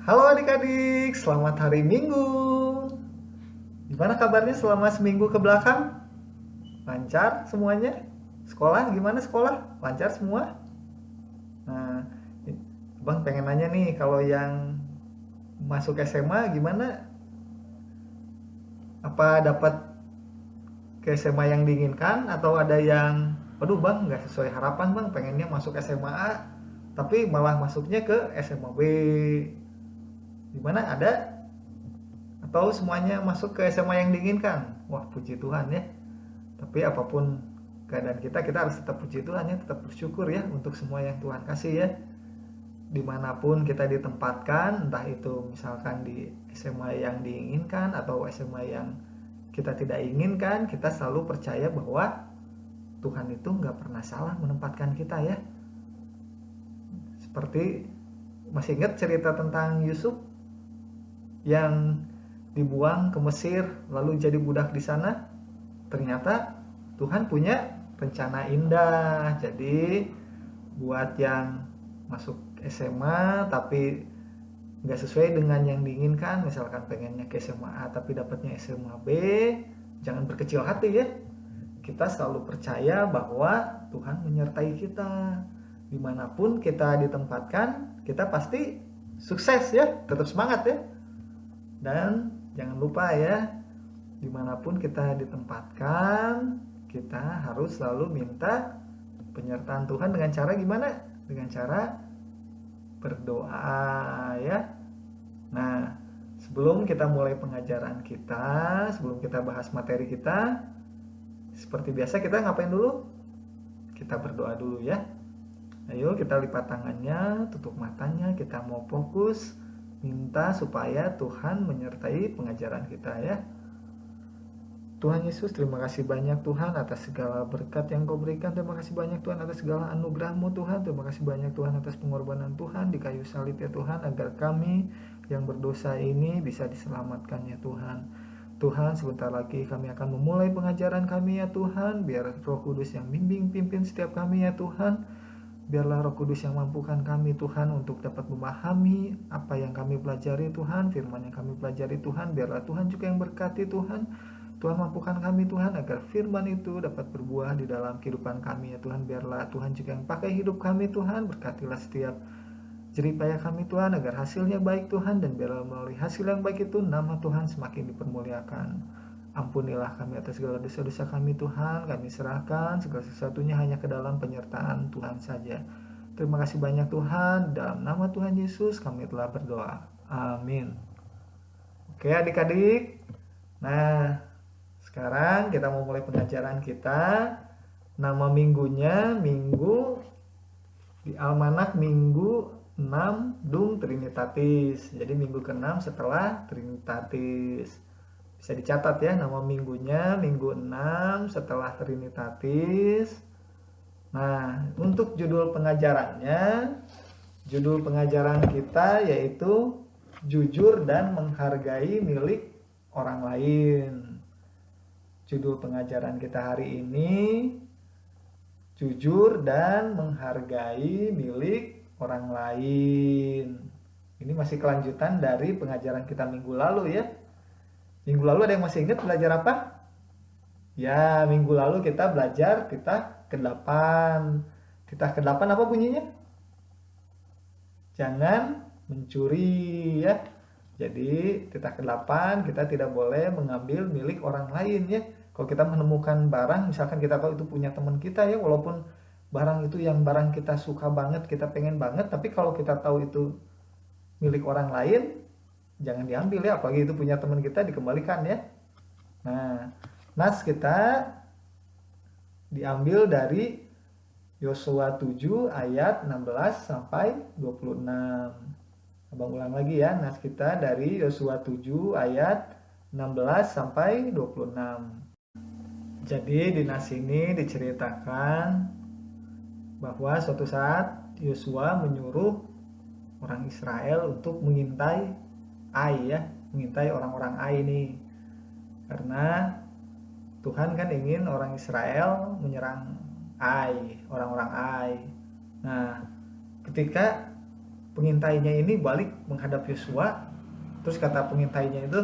Halo adik-adik, selamat hari Minggu. Gimana kabarnya selama seminggu ke belakang? Lancar semuanya? Sekolah gimana sekolah? Lancar semua? Nah, Bang pengen nanya nih, kalau yang masuk SMA gimana? Apa dapat ke SMA yang diinginkan atau ada yang, aduh Bang nggak sesuai harapan Bang, pengennya masuk SMA A, tapi malah masuknya ke SMA B. Gimana ada? Atau semuanya masuk ke SMA yang diinginkan? Wah puji Tuhan ya. Tapi apapun keadaan kita harus tetap puji Tuhan ya, tetap bersyukur ya untuk semua yang Tuhan kasih ya. Dimanapun kita ditempatkan, entah itu misalkan di SMA yang diinginkan atau SMA yang kita tidak inginkan, kita selalu percaya bahwa Tuhan itu nggak pernah salah menempatkan kita ya. Seperti masih ingat cerita tentang Yusuf yang dibuang ke Mesir lalu jadi budak di sana? Ternyata Tuhan punya rencana indah. Jadi buat yang masuk SMA tapi nggak sesuai dengan yang diinginkan, misalkan pengennya ke SMA A tapi dapatnya SMA B, jangan berkecil hati ya. Kita selalu percaya bahwa Tuhan menyertai kita. Dimanapun kita ditempatkan, kita pasti sukses ya, tetap semangat ya. Dan jangan lupa ya, dimanapun kita ditempatkan, kita harus selalu minta penyertaan Tuhan dengan cara gimana? Dengan cara berdoa ya. Nah, sebelum kita mulai pengajaran kita, sebelum kita bahas materi kita, seperti biasa kita ngapain dulu? Kita berdoa dulu ya. Ayo kita lipat tangannya, tutup matanya, kita mau fokus, minta supaya Tuhan menyertai pengajaran kita ya. Tuhan Yesus, terima kasih banyak Tuhan atas segala berkat yang Kau berikan. Terima kasih banyak Tuhan atas segala anugerah-Mu Tuhan. Terima kasih banyak Tuhan atas pengorbanan Tuhan di kayu salib ya Tuhan, agar kami yang berdosa ini bisa diselamatkan ya Tuhan. Tuhan, sebentar lagi kami akan memulai pengajaran kami ya Tuhan. Biar Roh Kudus yang bimbing pimpin setiap kami ya Tuhan. Biarlah Roh Kudus yang mampukan kami Tuhan untuk dapat memahami apa yang kami pelajari Tuhan, firman yang kami pelajari Tuhan. Biarlah Tuhan juga yang berkati Tuhan. Tuhan mampukan kami Tuhan agar firman itu dapat berbuah di dalam kehidupan kami ya Tuhan. Biarlah Tuhan juga yang pakai hidup kami Tuhan. Berkatilah setiap jerih payah kami Tuhan agar hasilnya baik Tuhan. Dan biarlah melalui hasil yang baik itu nama Tuhan semakin dipermuliakan. Ampunilah kami atas segala dosa-dosa kami Tuhan. Kami serahkan segala sesuatunya hanya ke dalam penyertaan Tuhan saja. Terima kasih banyak Tuhan. Dalam nama Tuhan Yesus kami telah berdoa. Amin. Oke adik-adik. Nah, sekarang kita mau mulai pengajaran kita. Nama minggunya Minggu di Almanak Minggu 6 Dung Trinitatis. Jadi minggu ke-6 setelah Trinitatis. Bisa dicatat ya, nama minggunya Minggu 6 setelah Trinitatis. Nah, untuk judul pengajarannya, judul pengajaran kita yaitu Jujur dan Menghargai Milik Orang Lain. Judul pengajaran kita hari ini, Jujur dan Menghargai Milik Orang Lain. Ini masih kelanjutan dari pengajaran kita minggu lalu ya. Minggu lalu ada yang masih ingat belajar apa? Ya, minggu lalu kita belajar titah ke-8. Titah ke-8 apa bunyinya? Jangan mencuri ya. Jadi titah ke-8 kita tidak boleh mengambil milik orang lain ya. Kalau kita menemukan barang, misalkan kita tahu itu punya teman kita ya, walaupun barang itu yang barang kita suka banget, kita pengen banget, tapi kalau kita tahu itu milik orang lain, jangan diambil ya, apalagi itu punya teman kita, dikembalikan ya. Nah, nas kita diambil dari Yosua 7 ayat 16 sampai 26. Abang ulang lagi ya, nas kita dari Yosua 7 ayat 16 sampai 26. Jadi di nas ini diceritakan bahwa suatu saat Yosua menyuruh orang Israel untuk mengintai Ai ya, mengintai orang-orang Ai ini. Karena Tuhan kan ingin orang Israel menyerang Ai, orang-orang Ai. Nah, ketika pengintainya ini balik menghadap Yosua, terus kata pengintainya itu,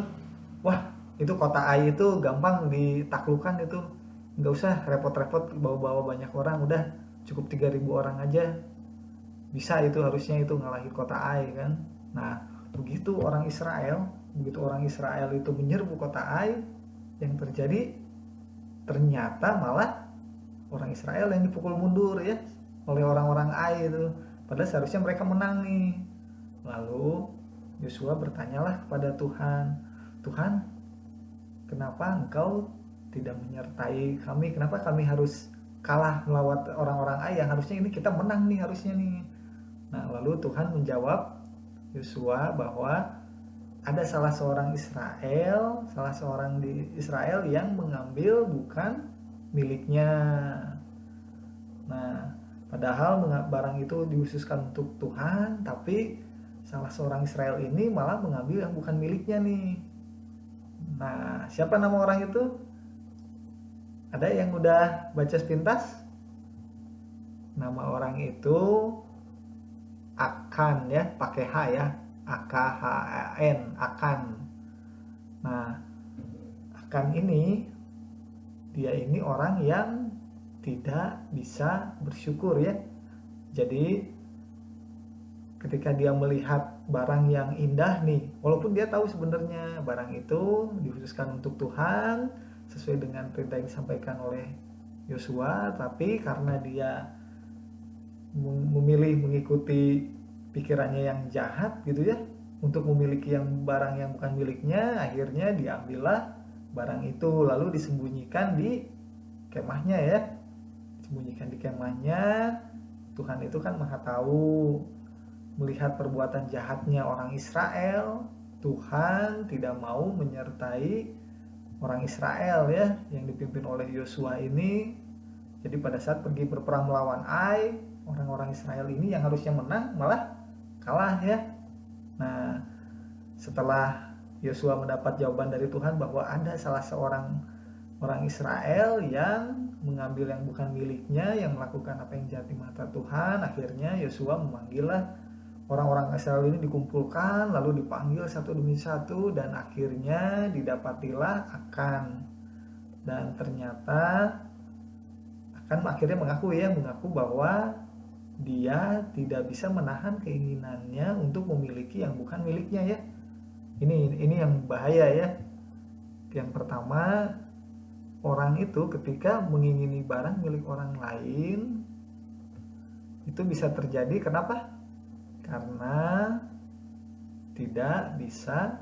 wah itu kota Ai itu gampang ditaklukkan, itu nggak usah repot-repot bawa-bawa banyak orang, udah cukup 3.000 orang aja bisa, itu harusnya itu ngalahin kota Ai kan. Nah begitu orang Israel itu menyerbu kota Ai, yang terjadi ternyata malah orang Israel yang dipukul mundur ya oleh orang-orang Ai itu, padahal seharusnya mereka menang nih. Lalu Yosua bertanyalah kepada Tuhan, Tuhan, kenapa engkau tidak menyertai kami, kenapa kami harus kalah melawan orang-orang Ai yang harusnya ini kita menang nih harusnya nih. Nah lalu Tuhan menjawab Yosua bahwa ada salah seorang di Israel yang mengambil bukan miliknya. Nah padahal barang itu dihususkan untuk Tuhan, tapi salah seorang Israel ini malah mengambil yang bukan miliknya nih. Nah siapa nama orang itu? Ada yang udah baca sepintas? Nama orang itu Akan ya, pakai H ya, AKHAN, Akan. Nah Akan ini, dia ini orang yang tidak bisa bersyukur ya. Jadi ketika dia melihat barang yang indah nih, walaupun dia tahu sebenarnya barang itu dikhususkan untuk Tuhan sesuai dengan perintah yang disampaikan oleh Yosua, tapi karena dia memilih mengikuti pikirannya yang jahat gitu ya, untuk memiliki barang yang bukan miliknya, akhirnya diambillah barang itu lalu disembunyikan di kemahnya ya, disembunyikan di kemahnya. Tuhan itu kan maha tahu, melihat perbuatan jahatnya orang Israel, Tuhan tidak mau menyertai orang Israel ya yang dipimpin oleh Yosua ini. Jadi pada saat pergi berperang melawan Ai, orang-orang Israel ini yang harusnya menang malah kalah ya. Nah setelah Yosua mendapat jawaban dari Tuhan bahwa ada salah seorang orang Israel yang mengambil yang bukan miliknya, yang melakukan apa yang jahat di mata Tuhan, akhirnya Yosua memanggillah orang-orang Israel ini, dikumpulkan lalu dipanggil satu demi satu, dan akhirnya didapatilah Akan. Dan ternyata Akan akhirnya mengaku bahwa dia tidak bisa menahan keinginannya untuk memiliki yang bukan miliknya ya. Ini yang bahaya ya. Yang pertama, orang itu ketika mengingini barang milik orang lain itu bisa terjadi kenapa? Karena tidak bisa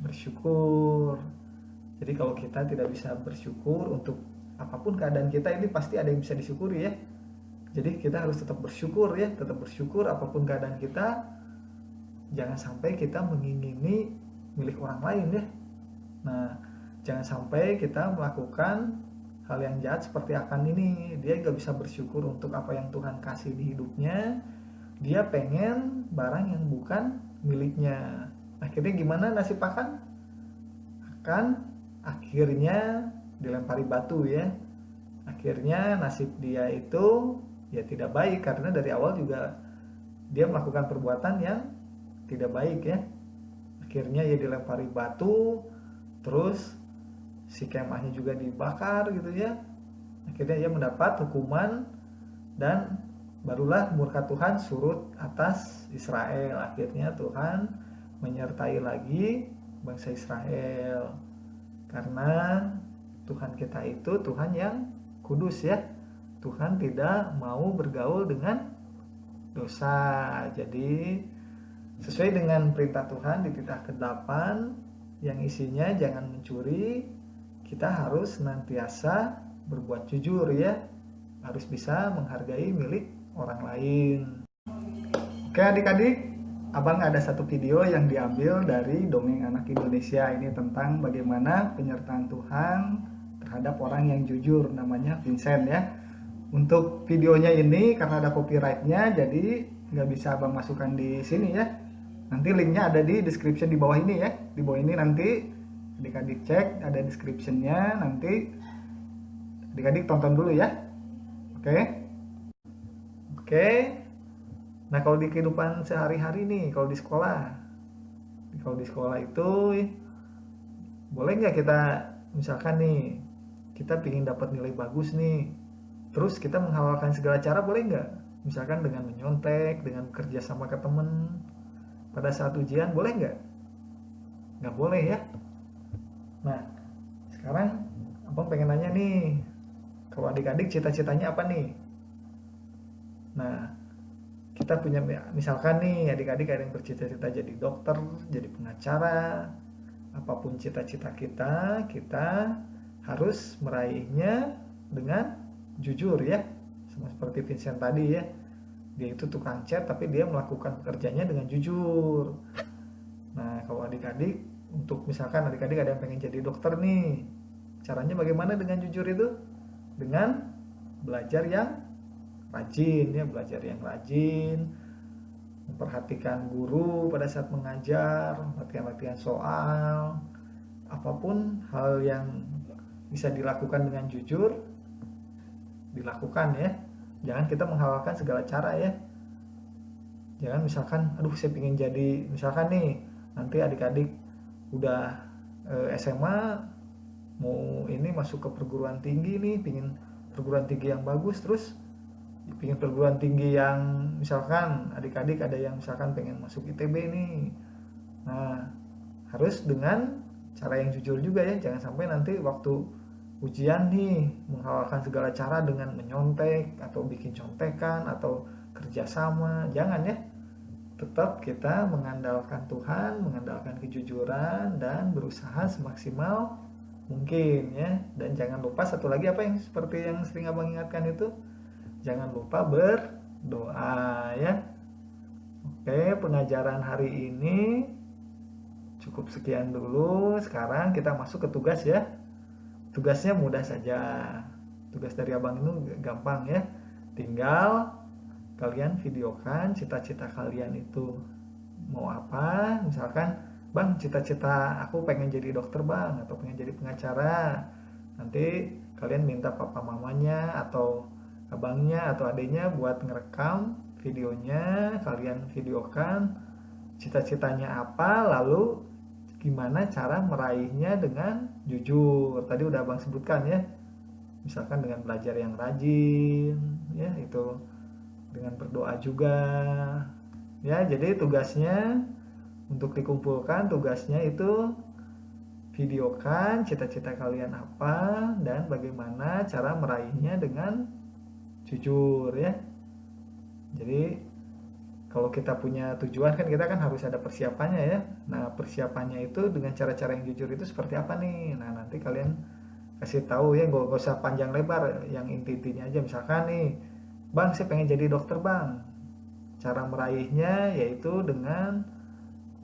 bersyukur. Jadi kalau kita tidak bisa bersyukur untuk apapun keadaan kita, ini pasti ada yang bisa disyukuri ya. Jadi kita harus tetap bersyukur ya, tetap bersyukur apapun keadaan kita. Jangan sampai kita mengingini milik orang lain ya. Nah, jangan sampai kita melakukan hal yang jahat seperti Akan ini. Dia gak bisa bersyukur untuk apa yang Tuhan kasih di hidupnya. Dia pengen barang yang bukan miliknya. Akhirnya gimana nasib Akan? Akan akhirnya dilempari batu ya. Akhirnya nasib dia itu ya tidak baik, karena dari awal juga dia melakukan perbuatan yang tidak baik ya. Akhirnya ya dilempari batu, terus si kemahnya juga dibakar gitu ya. Akhirnya ia mendapat hukuman, dan barulah murka Tuhan surut atas Israel. Akhirnya Tuhan menyertai lagi bangsa Israel, karena Tuhan kita itu Tuhan yang kudus ya. Tuhan tidak mau bergaul dengan dosa. Jadi sesuai dengan perintah Tuhan di titah ke-8 yang isinya jangan mencuri, kita harus senantiasa berbuat jujur ya. Harus bisa menghargai milik orang lain. Oke adik-adik, abang ada satu video yang diambil dari Dongeng Anak Indonesia ini tentang bagaimana penyertaan Tuhan terhadap orang yang jujur, namanya Vincent ya. Untuk videonya ini karena ada copyrightnya, jadi nggak bisa abang masukkan di sini ya. Nanti linknya ada di description di bawah ini ya. Di bawah ini nanti adik-adik cek, ada descriptionnya, nanti adik-adik tonton dulu ya. Oke. Nah, kalau di kehidupan sehari-hari nih, kalau di sekolah itu boleh nggak kita, misalkan nih, kita pingin dapat nilai bagus nih, terus kita menghalalkan segala cara, boleh nggak? Misalkan dengan menyontek, dengan bekerja sama ke temen, pada saat ujian, boleh nggak? Nggak boleh ya. Nah, sekarang abang pengen nanya nih, kalau adik-adik cita-citanya apa nih? Nah, kita punya, misalkan nih adik-adik ada yang bercita-cita jadi dokter, jadi pengacara, apapun cita-cita kita, kita harus meraihnya dengan jujur ya. Sama seperti Vincent tadi ya. Dia itu tukang cat tapi dia melakukan pekerjaannya dengan jujur. Nah, kalau adik-adik, untuk misalkan adik-adik ada yang pengen jadi dokter nih. Caranya bagaimana dengan jujur itu? Dengan belajar yang rajin ya, belajar yang rajin, memperhatikan guru pada saat mengajar, latihan-latihan soal, apapun hal yang bisa dilakukan dengan jujur, dilakukan ya. Jangan kita menghalalkan segala cara ya. Jangan misalkan, aduh saya pengen jadi, misalkan nih, nanti adik-adik udah SMA, mau ini masuk ke perguruan tinggi nih, pingin perguruan tinggi yang bagus, terus pingin perguruan tinggi yang, misalkan adik-adik ada yang misalkan pengen masuk ITB nih. Nah, harus dengan cara yang jujur juga ya, jangan sampai nanti waktu ujian nih menghalalkan segala cara dengan menyontek atau bikin contekan atau kerjasama. Jangan ya, tetap kita mengandalkan Tuhan, mengandalkan kejujuran dan berusaha semaksimal mungkin ya. Dan jangan lupa satu lagi, apa yang seperti yang sering abang ingatkan itu, jangan lupa berdoa ya. Oke, pengajaran hari ini cukup sekian dulu. Sekarang kita masuk ke tugas ya. Tugasnya mudah saja. Tugas dari abang itu gampang ya. Tinggal kalian videokan cita-cita kalian itu mau apa. Misalkan, bang, cita-cita aku pengen jadi dokter bang, atau pengen jadi pengacara. Nanti kalian minta papa mamanya atau abangnya atau adiknya buat ngerekam videonya, kalian videokan cita-citanya apa, lalu gimana cara meraihnya dengan jujur. Tadi udah abang sebutkan ya, misalkan dengan belajar yang rajin ya, itu dengan berdoa juga ya. Jadi tugasnya untuk dikumpulkan, tugasnya itu videokan cita-cita kalian apa dan bagaimana cara meraihnya dengan jujur ya. Jadi kalau kita punya tujuan kan kita kan harus ada persiapannya ya. Nah, persiapannya itu dengan cara-cara yang jujur itu seperti apa nih? Nah, nanti kalian kasih tahu ya, gak usah panjang lebar, yang inti-intinya aja. Misalkan nih, bang saya pengen jadi dokter bang. Cara meraihnya yaitu dengan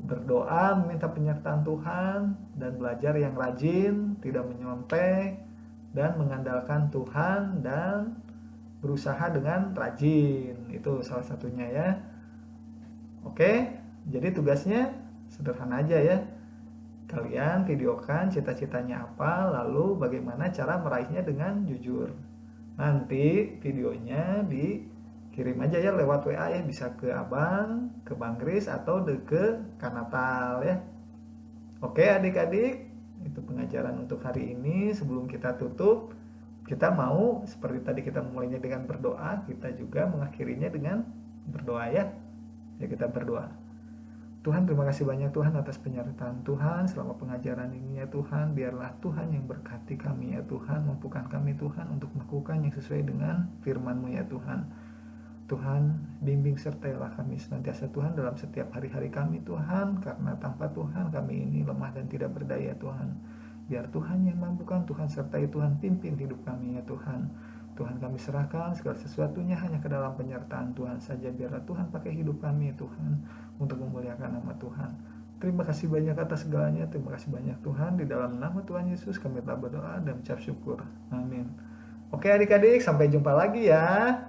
berdoa, meminta penyertaan Tuhan, dan belajar yang rajin, tidak menyontek, dan mengandalkan Tuhan, dan berusaha dengan rajin. Itu salah satunya ya. Oke, jadi tugasnya sederhana aja ya. Kalian videokan cita-citanya apa, lalu bagaimana cara meraihnya dengan jujur. Nanti videonya dikirim aja ya lewat WA ya, bisa ke abang, ke Bang Kris, atau ke Kanatal ya. Oke adik-adik, itu pengajaran untuk hari ini. Sebelum kita tutup, kita mau seperti tadi kita memulainya dengan berdoa, kita juga mengakhirinya dengan berdoa ya. Ya, kita berdoa. Tuhan, terima kasih banyak Tuhan atas penyertaan Tuhan selama pengajaran ini ya Tuhan. Biarlah Tuhan yang berkati kami ya Tuhan, mampukan kami Tuhan untuk melakukan yang sesuai dengan firman-Mu ya Tuhan. Tuhan, bimbing sertailah kami senantiasa Tuhan dalam setiap hari-hari kami Tuhan, karena tanpa Tuhan kami ini lemah dan tidak berdaya Tuhan. Biar Tuhan yang mampukan, Tuhan sertai Tuhan, pimpin hidup kami ya Tuhan. Tuhan, kami serahkan segala sesuatunya hanya ke dalam penyertaan Tuhan saja. Biarlah Tuhan pakai hidup kami ya Tuhan, untuk memuliakan nama Tuhan. Terima kasih banyak atas segalanya. Terima kasih banyak Tuhan. Di dalam nama Tuhan Yesus kami telah berdoa dan mengucap syukur. Amin. Oke adik-adik, sampai jumpa lagi ya.